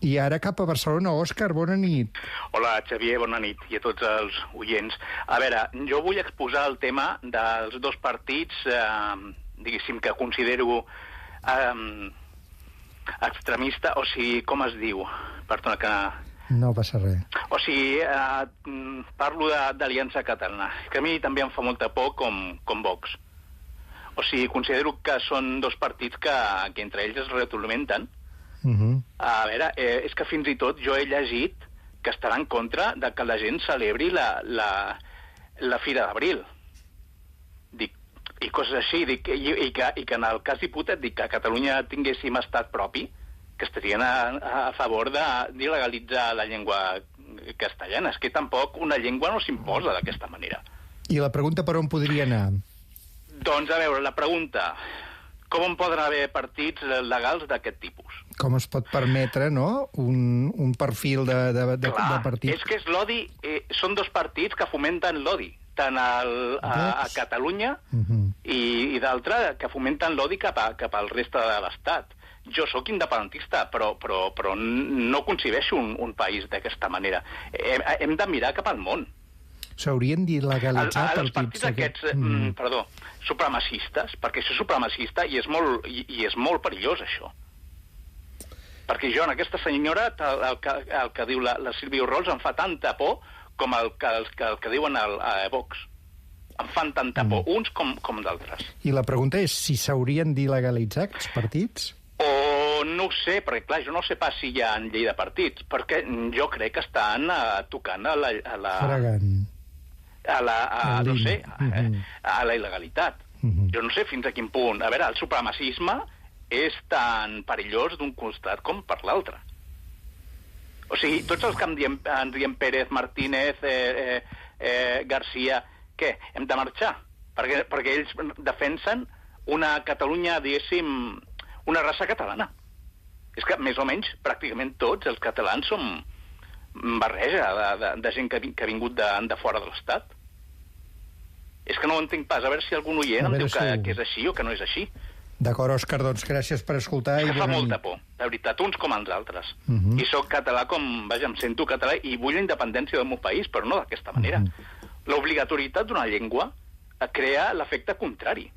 I ara cap a Barcelona. Òscar, bona nit. Hola, Xavier, bona nit, i a tots els oients. A veure, jo vull exposar el tema dels dos partits, diguéssim, que considero extremista, o sigui, com es diu? Perdona que... No passa res. O sigui, parlo d'Aliança Catalana, que a mi també em fa molta por com Vox. O sigui, considero que són dos partits que entre ells es retroalimenten. A veure, és que fins i tot jo he llegit que estarà en contra de que la gent celebri la Fira d'Abril. Dic, i coses així, dic, i que en el cas hipotètic que a Catalunya tinguéssim estat propi, que estarien a favor d'il·legalitzar la llengua castellana. És que tampoc una llengua no s'imposa d'aquesta manera. I la pregunta per on podria anar? Doncs, a veure, la pregunta... Com poden haver partits legals d'aquest tipus? Com es pot permetre, no?, un perfil de partit... És que és l'odi... són dos partits que fomenten l'odi, tant a Catalunya i d'altre que fomenten l'odi cap al reste de l'Estat. Jo sóc independentista, però no concebeixo un país d'aquesta manera. Hem de mirar cap al món. S'haurien d'il·legalitzar partits aquests, supremacistes, perquè això és supremacista i és molt perillós, això. Perquè jo, en aquesta senyora, el que diu la Sílvia Orrols, em fa tanta por com el que diuen a Vox. Em fan tanta por, uns com d'altres. I la pregunta és si s'haurien d'il·legalitzar aquests partits? O no ho sé, perquè clar, jo no sé pas si hi ha llei de partits, perquè jo crec que estan tocant a la... Fregant. A la il·legalitat. Jo no sé fins a quin punt. A veure, el supremacisme és tan perillós d'un costat com per l'altre. O sigui, tots els que en diem Pérez, Martínez, García, què? Hem de marxar? Perquè ells defensen una Catalunya, diguéssim, una raça catalana. És que, més o menys, pràcticament tots els catalans som barreja de gent que ha vingut de fora de l'Estat. És que no ho entenc pas. A veure si algun oient em diu que és així o que no és així. D'acord, Òscar, doncs gràcies per escoltar. És que fa molta por, de veritat, uns com els altres. I sóc català vaja, em sento català i vull la independència del meu país, però no d'aquesta manera. L'obligatorietat d'una llengua crea l'efecte contrari.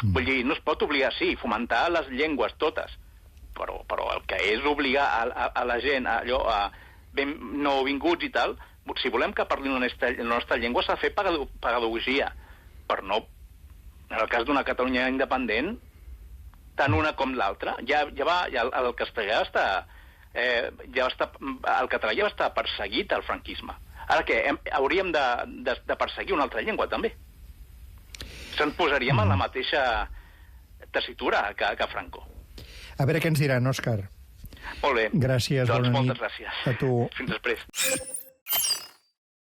Vull dir, no es pot obligar, sí, fomentar les llengües totes, però el que és obligar a la gent, nouvinguts i tal, si volem que parlin la nostra llengua s'ha de fer pedagogia, però no, en el cas d'una Catalunya independent, tant una com l'altra, ja el castellà el català ja va estar perseguit al franquisme. Ara què? Hauríem de perseguir una altra llengua, també. Se'n posaríem en la mateixa tessitura que Franco. A veure què ens diran, Òscar. Molt bé. Gràcies, doncs bona nit. Moltes gràcies. A tu. Fins després.